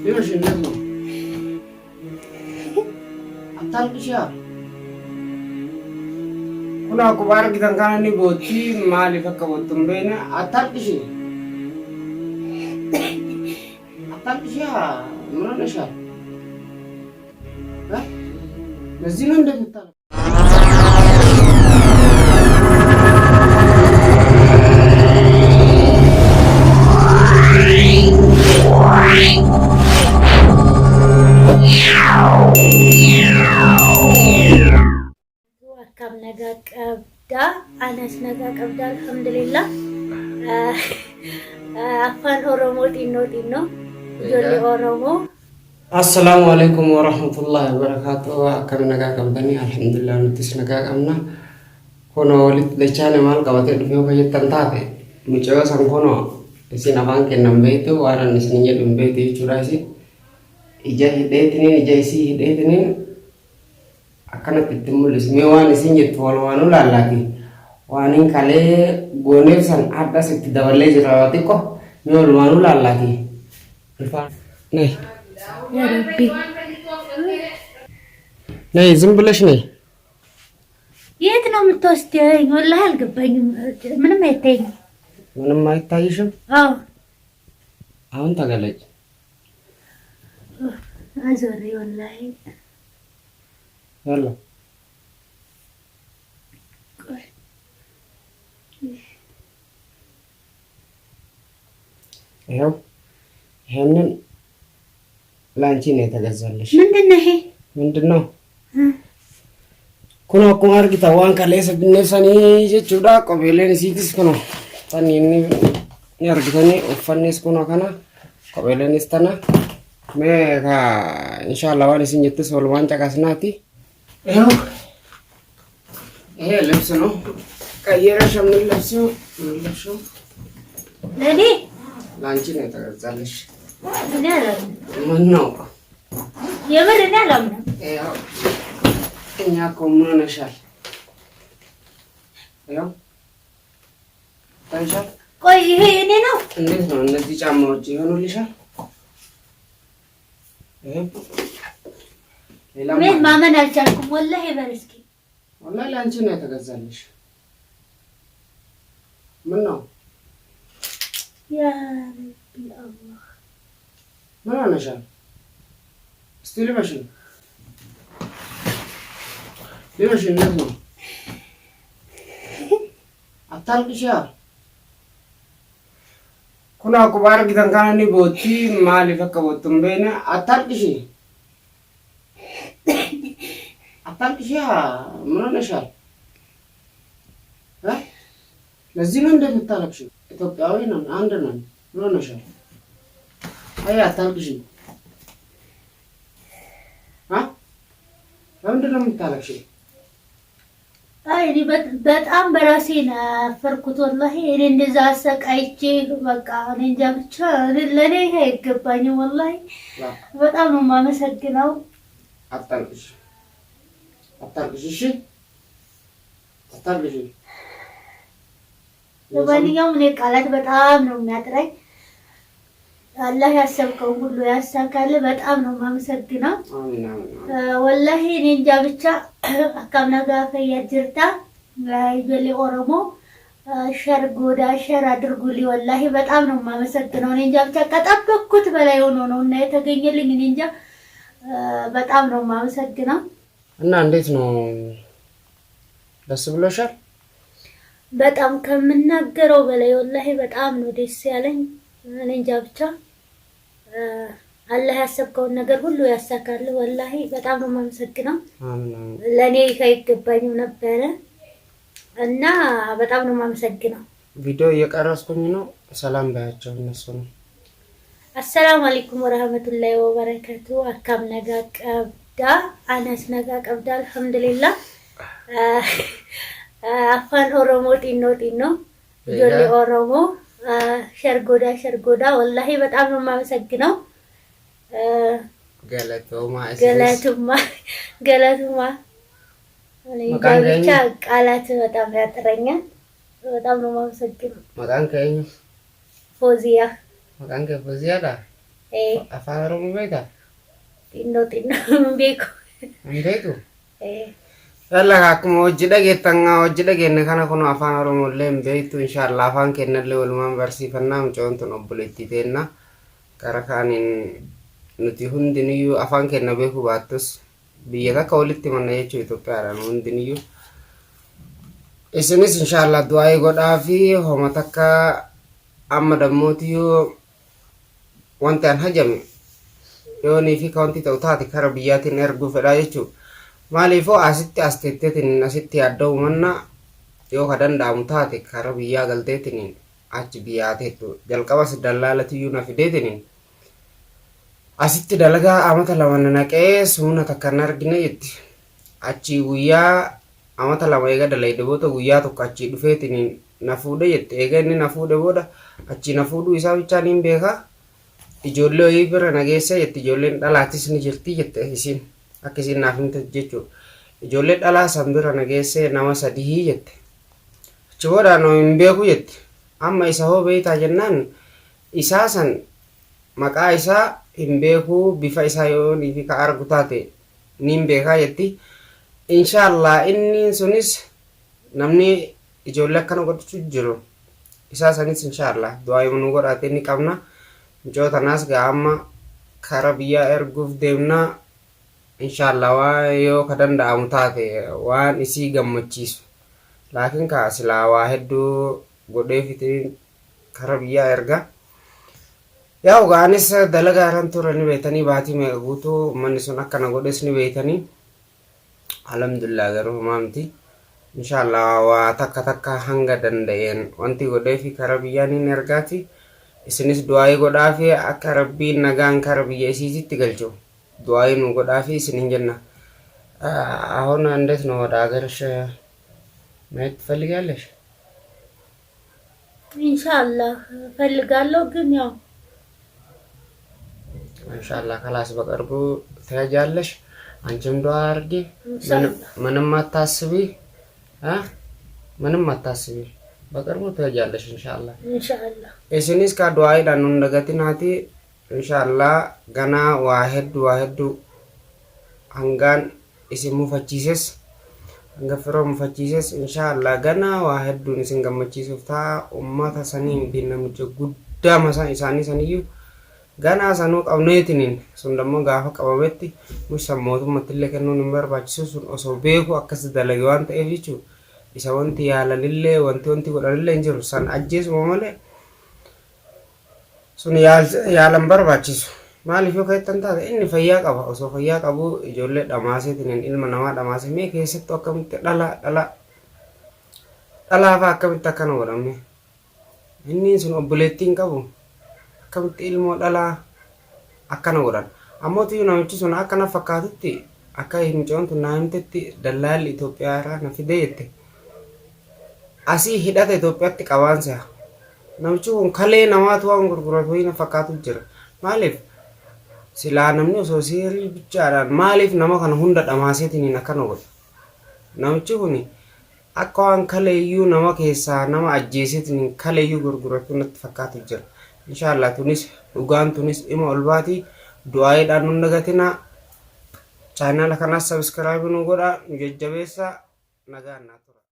ليش النجمة أبطال يا كنا كبار كده كان نبوتي مالي فكبوتم بينا أبطال يا من نشار ها نزيلهم ده بتاع Kam naga kabda, anas naga kabda, alhamdulillah. Afan Oromo tino, joli Oromo. Assalamualaikum warahmatullahi wabarakatuh. Kam naga kabdani, alhamdulillah nutis naga kamna. Kono walit dechane mal kawate dufyo kaye tantate. Mucewa sang kono isin abang ke nambe itu waran isininya dumbe itu curasi. Ija hidayatinin, ija isi hidayatinin. Akan timulis mewan isinnya tualwanu lalaki. Waning kale gonir san ada sekti dawalle jerawati ko mewan lalaki. Nih. Ya Rabbi. Nih ዝምብለሽ ነይ የት ነው የምትወስደኝ? ወላሂ አልገባኝም። ምንም አይታይም። ምንም አይታይሽም? አዎ። አሁን ተገለጭ። አዞሬ ወላሂ ያለ ይሄንን ላንቺ ነው የተገዛልሽ። ምንድነው ይሄ? ምንድነው? ኩኖ አኩማ አርጊታ ዋን ከሌሰ ብነሰኒ ጀቹዳ ቆቤሌን ሲቲስ ኩኖ ታኒኒ ያርጊታኒ ኡፈኔስ ኩኖ ከና ቆቤሌን ስተና ሜካ ኢንሻአላህ ዋን ሲኝትስ ወልዋን ጨቃስናቲ ይሄ ልብስ ነው። ቀየረሽ ምን ለብሰው ለኔ ላንቺ ነው የተገዛልሽ። እኔ አላምንም። ምን ነው የምር እኔ አላምንም። እኛ እኮ ምን ሆነሻል? ያው ታንሻል። ቆይ ይሄ እኔ ነው? እንዴት ነው እነዚህ ጫማዎች ይሆኑልሻል? ምን ማመን አልቻልኩም። ወላሂ በርስኪ ወላሂ ላንቺ ነው የተገዛልሽ። ምን ነው ያ ረቢ አላህ ምን ሆነሻል? እስቲ ልበሽ እንዴት ነው? አታልቅሽ ያ ኩና ኩባር ጊታን ካኒ ቦቲ ማሊ ፈከቦቱም በእና አታልቅሽ ያ ምን ሆነሻል? ለዚህ ነው እንደምታለቅሽው? ኢትዮጵያዊ ነን አንድ ነን። ምን ሆነሻል? አይ አታልቅሽ። ለምንድን ነው የምታለቅሽው? አይ እኔ በጣም በራሴ ነው ያፈርኩት ወላሂ። እኔ እንደዛ አሰቃይቼ በቃ እኔ እንጃ ብቻ ለኔ ይሄ አይገባኝም ወላሂ። በጣም ነው የማመሰግነው። አታልቅሽ እሺ አታልቅሽ። ለማንኛውም እኔ ቃላት በጣም ነው የሚያጥረኝ። አላህ ያሰብከውን ሁሉ ያሳካል። በጣም ነው የማመሰግነው ወላሂ። እኔ እንጃ ብቻ አካምና ጋር ፈያጅርታ ጆሊ ኦሮሞ ሸርጎዳ ሸር አድርጉልኝ። ወላሂ በጣም ነው የማመሰግነው። እኔ እንጃ ብቻ ከጠበቅኩት በላይ ሆኖ ነው እና የተገኘልኝ። እኔ እንጃ በጣም ነው የማመሰግነው። እና እንዴት ነው ደስ ብሎሻል? በጣም ከምናገረው በላይ ወላሂ በጣም ነው ደስ ያለኝ። እኔ እንጃ ብቻ አላህ ያሰብከውን ነገር ሁሉ ያሳካል። ወላሂ በጣም ነው የማመሰግነው። ለኔ አይገባኝም ነበረ እና በጣም ነው የማመሰግነው። ቪዲዮ እየቀረጽኩኝ ነው። ሰላም ባያቸው እነሱ ነው። አሰላሙ አለይኩም ወራህመቱላሂ ወበረካቱ። አካም ነጋ ቀብዳ አናስ ነጋ ቀብዳ አልሐምዱሊላህ። አፋን ኦሮሞ ጢኖ ጆሊ ኦሮሞ ሸርጎዳ ወላሂ በጣም ነው የማመሰግነው። ገለቱማ ብቻ ቃላት በጣም ያጥረኛል። በጣም ነው የማመሰግነው። መቃን ከኝ ፎዚያ መቃን ከፎዚያ ዳ afaan oromoo beektaa? xinnoo beeku. Hin beeku? Yalla akkuma hojii dhageenne kana kun afaan oromoo illee hin beektu inshaallah afaan kennallee walumaan barsiifannaa mucoon tun obboleettii teenna gara kaaniin nuti hundiniyyuu afaan kenna beeku baattus biyya takka walitti manna jechuu Itoophiyaadhaan hundiniyyuu isinis inshaallah du'aa godhaa fi homa takka amma dammootiyyuu wanti an hajame yoonii fi kawanti ta'u taate kara biyyaatiin erguu fedhaa jechuu maaliifoo asitti as teetteetiin asitti yaadda'u manna yoo ka danda'amu taate kara biyyaa galteetiin achi biyyaa teettu jalqabas dallaalatiyyuu na fideetiin asitti dalagaa amata lama naqee suuna takka hin argine jetti achi guyyaa amata lama eega dalayde booda guyyaa tokko achi dhufeetiin na fuudhe jette eega inni na fuudhe booda achi na fuudhuu isaa bichaan hin beekaa ijoollee ho'ii bira nageessa jetti ijoolleen dhalaatis ni jirti jette isiin akka isiin naaf himte jechuudha ijoollee dhalaa san bira nageessee nama sadii jette achi booda no hin beeku jette amma isa hoo beektaa jennaan isaa san maqaa isaa hin beeku bifa isaa yoo ni fi ka argu taate ni hin beekaa jetti inshaallah inni sunis namni ijoollee akkana godhachuu jiru isaa sanis inshaallah du'aa nu godhaate ni qabna mucoo tanaas gaa amma kara biyyaa erguuf deemnaa inshaallah waa yoo ka danda'amu taate waan isii gammachiisu laakiin kaa silaa waa hedduu godheefitiin kara biyyaa erga yaa ugaanis dalagaa irran ture ni beeytanii baatii meeqa guutuu manni sun akkana godhes ni beeytanii alhamdulillah garuu maamti inshaallah waa takka hanga danda'een wanti godheefi kara biyyaa ni ergaati isinis du'aa godhaa fi akka rabbiin nagaan kara biyya isiisitti galchu du'aa nu godhaa fi isinin jenna አሁን እንዴት ነው ወደ ሀገርሽ መሄድ ትፈልጊያለሽ? ኢንሻአላህ ፈልጋለሁ ግን ያው ኢንሻአላህ خلاص በቅርቡ ትሄጃለሽ አንቺም ዱአ አድርጊ ምንም አታስቢ ምንም አታስቢ በቅርቡ ትሄጃለሽ ኢንሻአላህ እስኒስ ከዱአ ይላኑ እንደገቲናቲ ኢንሻአላህ ገና ዋሂድ አንጋን isimu fachises hanga firo mufachises inshaallah gana waa hedduun isin gammachiisuuf ta'a ummata sanii hin namicha guddaa masaa isaanii saniyyu gana sanuu qabneetiniin sun dammoo gaafa qabametti musa mootummatti illee kennuun hin barbaachisu sun osoo beeku akkas dalage waan ta'eef jechuu isa wanti yaalalillee wanti godhanillee hin jiru san ajjeesuma malee sun yaalan barbaachisu maaliif yoo ka'ettan taate inni fayyaa qaba osoo fayyaa qabu ijoollee dhamaaseetiin ilma namaa dhamaase mee keessattuu akkamitti dhalaafa akkamitti akkana godhamne inni sun obboleettiin qabu akkamitti ilmoo dhalaa akkana godhan ammoo tuyyuu namichi sun akkana fakkaatutti akka mucoon tun naa himtetti dallaalli Itoophiyaa irraa na fidee jette asii hidhata Itoophiyaatti qabaansa namichi kun kalee namaatu waan gurguratu na fakkaatu jira maaliif silaa namni osoo seerii bichaadhaan maaliif nama kana hunda dhamaaseetiin akkana godha namichi kun akka waan kaleeyyuu nama keessaa nama ajjeeseetiin kaleeyyuu gurguratu natti fakkaatu jira inshaallah tunis dhugaan tunis ima olbaatii du'aayiidhaan nu dagatinaa chaanala kanaas sabskraayibii nu godhaa nu jajjabeessaa nagaan